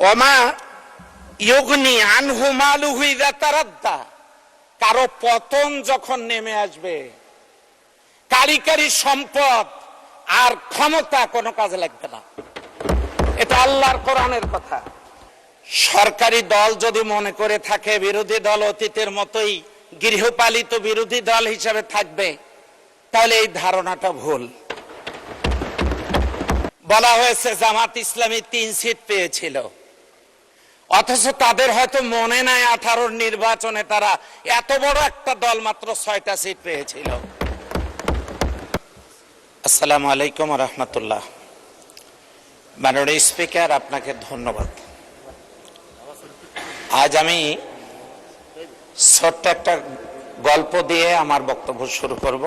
ওমা ইউগনি আনহু মালুহু ইযা তারাদ্দা, কারো পতন যখন নেমে আসবে কারিগরি সম্পদ আর ক্ষমতা কোনো কাজে লাগবে না। এটা আল্লাহর কোরআনের কথা। সরকারি দল যদি মনে করে থাকে বিরোধী দল অতীতের মতোই গৃহপালিত বিরোধী দল হিসাবে থাকবে, তাহলে এই ধারণাটা ভুল। বলা হয়েছে জামাত ইসলামী 3 সিট পেয়েছিল, অথচ তাদের হয়তো মনে নাই 18 নির্বাচনে তারা এত বড় একটা দল মাত্র 6টা সিট পেয়েছিল। আসসালামু আলাইকুম ওয়া রাহমাতুল্লাহ। মাননীয় স্পিকার, আপনাকে ধন্যবাদ। আজ আমি ছোট্ট একটা গল্প দিয়ে আমার বক্তব্য শুরু করব।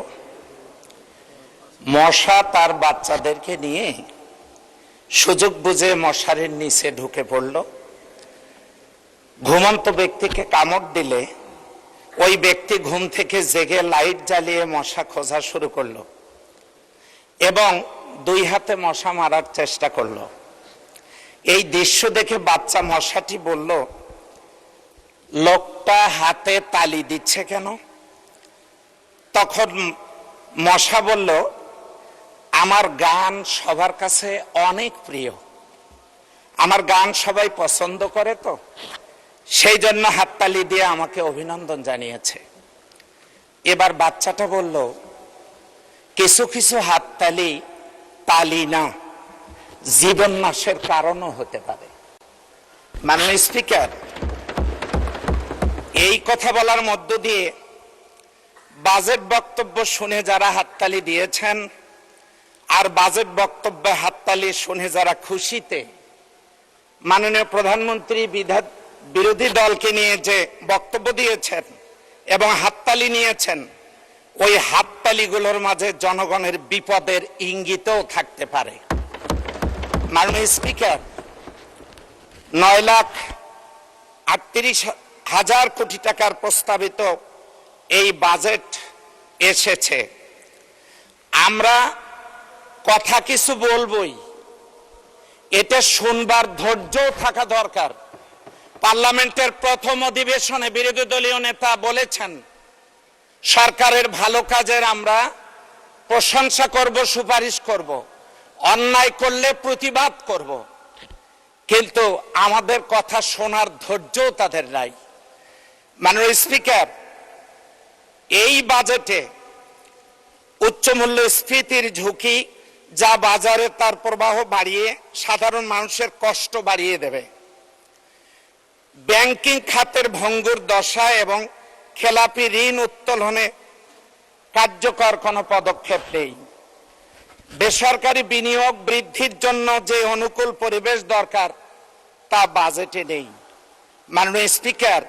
মশা তার বাচ্চাদেরকে নিয়ে সুযোগ বুঝে মশারির নিচে ঢুকে পড়ল। ঘুমন্ত ব্যক্তিকে কামড় দিলে ওই ব্যক্তি ঘুম থেকে জেগে লাইট জ্বালিয়ে মশা খোঁজা শুরু করলো এবং 2 হাতে মশা মারার চেষ্টা করলো। এই দৃশ্য দেখে বাচ্চা মশাটি বলল, লোকটা হাতে তালি দিচ্ছে কেন? তখন মশা বলল, আমার গান সবার কাছে অনেক প্রিয়, আমার গান সবাই পছন্দ করে, তো সেই জন্য হাততালি দিয়ে আমাকে অভিনন্দন জানিয়েছে। এবার বাচ্চাটা বলল, কিছু কিছু হাততালি তালি না, জীবন নাশের কারণও হতে পারে। মাননীয় স্পিকার, এই কথা বলার মধ্য দিয়ে বাজেট বক্তব্য শুনে যারা হাততালি দিয়েছেন আর বাজেট বক্তব্যে হাততালি শুনে যারা খুশিতে মাননীয় প্রধানমন্ত্রী বিরোধী দলকে নিয়ে যে বক্তব্য দিয়েছেন এবং হাততালি নিয়েছেন, ওই হাততালিগুলোর মাঝে জনগণের বিপদের ইঙ্গিতও থাকতে পারে। মাননীয় স্পিকার, 9,38,000 কোটি টাকার প্রস্তাবিত এই বাজেট এসেছে। আমরা কথা কিছু বলবই, এটা শুনবার ধৈর্যও থাকা দরকার। পার্লামেন্টের প্রথম অধিবেশনে বিরোধী দলীয় নেতা বলেছেন, সরকারের ভালো কাজের আমরা প্রশংসা করব, সুপারিশ করব, অন্যায় করলে প্রতিবাদ করব, কিন্তু আমাদের কথা শোনার ধৈর্যও তাদের নাই। মাননীয় স্পিকার, এই বাজেটে উচ্চ মূল্যস্ফীতির ঝুঁকি যা বাজারে তার প্রবাহ বাড়িয়ে সাধারণ মানুষের কষ্ট বাড়িয়ে দেবে। ব্যাংকিং খাতের ভঙ্গুর দশা এবং খেলাপি ঋণ উত্তোলনে কার্যকর কোনো পদক্ষেপ নেই। বেসরকারি বিনিয়োগ বৃদ্ধির জন্য যে অনুকূল পরিবেশ দরকার তা বাজেটে নেই। মাননীয় স্পিকার,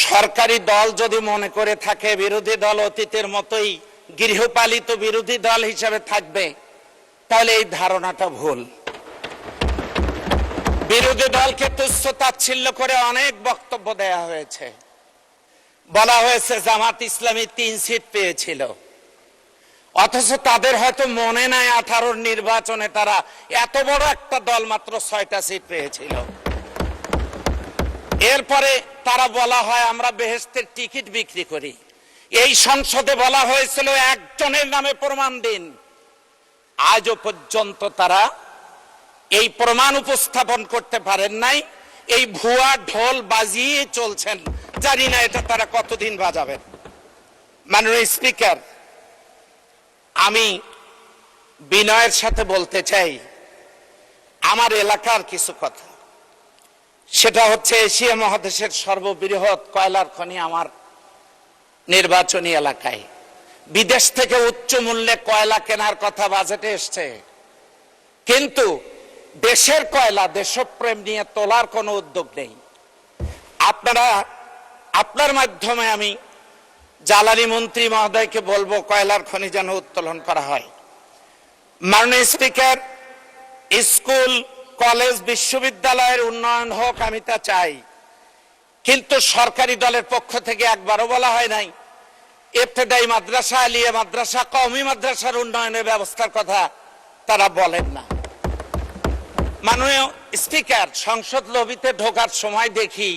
সরকারি দল যদি মনে করে থাকে বিরোধী দল অতীতের মতোই গৃহপালিত বিরোধী দল হিসাবে থাকবে, তাহলে এই ধারণাটা ভুল। বিরোধী দলকে তুচ্ছ তাচ্ছিল্য করে অনেক বক্তব্য দেয়া হয়েছে। বলা হয়েছে জামাত ইসলামী 3 সিট পেয়েছিল, অথচ তাদের হয়তো মনে নাই 18 নির্বাচনে তারা এত বড় একটা দল মাত্র 6টা সিট পেয়েছিল। এরপরে তারা বলা হয় আমরা বেহেশতের টিকিট বিক্রি করি। এই সংসদে বলা হয়েছিল একজনের নামে প্রমাণ দিন। আজও পর্যন্ত তারা এই প্রমাণ উপস্থাপন করতে পারেন নাই। এই ভুয়া ঢোল বাজিয়ে চলছেন, জানি না এটা তারা কতদিন বাজাবেন। মাননীয় স্পিকার, আমি বিনয়ের সাথে বলতে চাই আমার এলাকার কিছু কথা। সেটা হচ্ছে এশিয়া মহাদেশের সর্ববৃহৎ কয়লার খনি আমার নির্বাচনী এলাকায়। বিদেশ থেকে উচ্চ মূল্যে কয়লা কেনার কথা বাজেটে এসছে, কিন্তু দেশের কয়লা দেশপ্রেম নিয়ে তোলার কোনো উদ্যোগ নেই। আপনার মাধ্যমে আমি জ্বালানি মন্ত্রী মহোদয়কে বলবো কয়লার খনি যেন উত্তোলন করা হয়। মাননীয় স্পিকার, স্কুল কলেজ বিশ্ববিদ্যালয়ের উন্নয়ন হোক, আমি তা চাই, কিন্তু সরকারি দলের পক্ষ থেকে একবারও বলা হয় নাই ইবতেদায়ী মাদ্রাসা, আলিয়া মাদ্রাসা, কওমি মাদ্রাসার উন্নয়নের ব্যবস্থার কথা তারা বলেন না। মাননীয় স্পিকার, সংসদ লবিতে ঢোকার সময় দেখি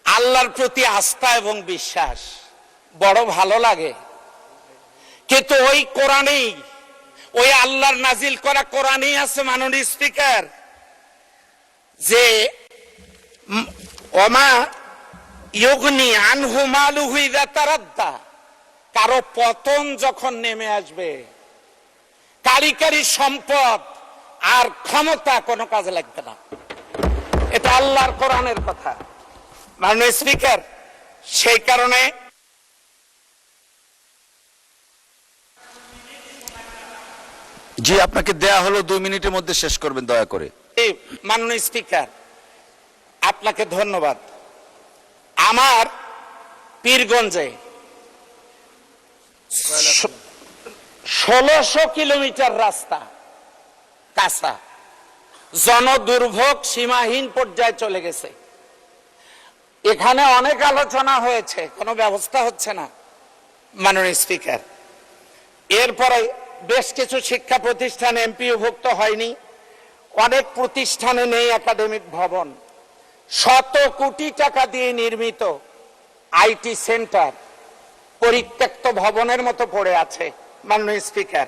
আল্লাহর প্রতি আস্থা এবং বিশ্বাস বড় ভালো লাগে, কিন্তু ওই কোরআনেই, ওই আল্লাহর নাজিল করা কোরআনেই আছে মাননীয় স্পিকার, যে ওমা ইউগনি আনহু মালুহু ইযা তারাদ্দা, কারো পতন যখন নেমে আসবে, কারিগরি সম্পদ আর ক্ষমতা কোনো কাজে লাগবে না। এটা আল্লাহর কোরআনের কথা মাননীয় স্পিকার। সেই কারণে জি, আপনাকে দেয়া হলো 2 মিনিটের মধ্যে শেষ করবেন দয়া করে। মাননীয় স্পিকার, আপনাকে ধন্যবাদ। আমার পীরগঞ্জে 1600 কিলোমিটার রাস্তা কাঁচা, জনদুর্ভোগ সীমাহীন পর্যায়ে চলে গেছে। এখানে অনেক আলোচনা হয়েছে, কোনো ব্যবস্থা হচ্ছে না মাননীয় স্পিকার। এরপরে বেশ কিছু শিক্ষা প্রতিষ্ঠান এমপিওভুক্ত হয়নি, অনেক প্রতিষ্ঠানে নেই একাডেমিক ভবন। শত কোটি টাকা দিয়ে নির্মিত আইটি সেন্টার পরিত্যক্ত ভবনের মতো পড়ে আছে মাননীয় স্পিকার।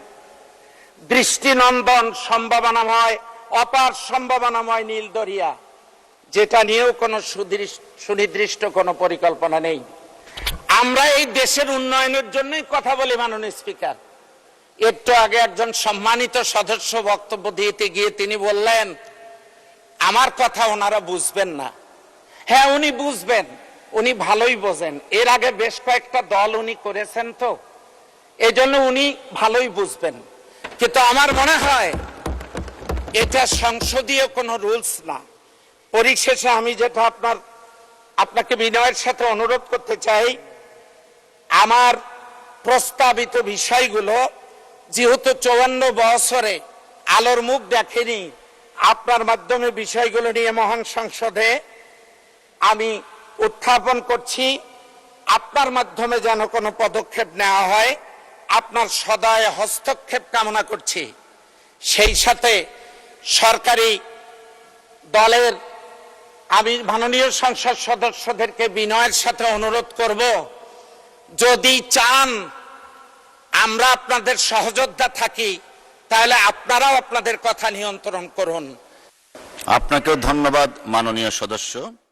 দৃষ্টিনন্দন সম্ভাবনাময়, অপার সম্ভাবনাময় নীলদরিয়া, যেটা নিয়েও কোনো সুনির্দিষ্ট কোনো পরিকল্পনা নেই। আমরা এই দেশের উন্নয়নের জন্যই কথা বলি মাননীয় স্পিকার। একটু আগে একজন সম্মানিত সদস্য বক্তব্য দিতে গিয়ে তিনি বললেন আমার কথা ওনারা বুঝবেন না। হ্যাঁ, উনি বুঝবেন, উনি ভালোই বোঝেন। এর আগে বেশ কয়েকটা দল উনি করেছেন, তো এই জন্য উনি ভালোই বুঝবেন। কিন্তু আমার মনে হয় এটা সংসদীয় কোনো রুলস না। পরিশেষে আমি যেটা আপনাকে বিনয়ের সাথে অনুরোধ করতে চাই, আমার প্রস্তাবিত বিষয়গুলো যেহেতু 54 বছরে আলোর মুখ দেখেনি, আপনার মাধ্যমে বিষয়গুলো নিয়ে মহান সংসদে আমি উত্থাপন করছি। আপনার মাধ্যমে যেন কোনো পদক্ষেপ নেওয়া হয়, আপনার সদয় হস্তক্ষেপ কামনা করছি। সেই সাথে সরকারি দলের আমি মাননীয় সংসদ সদস্যদেরকে বিনয়ের সাথে অনুরোধ করব, যদি চান আমরা আপনাদের সহযোদ্ধা থাকি, তাহলে আপনারাও আপনাদের কথা নিয়ন্ত্রণ করুন। আপনাকেও ধন্যবাদ মাননীয় সদস্য।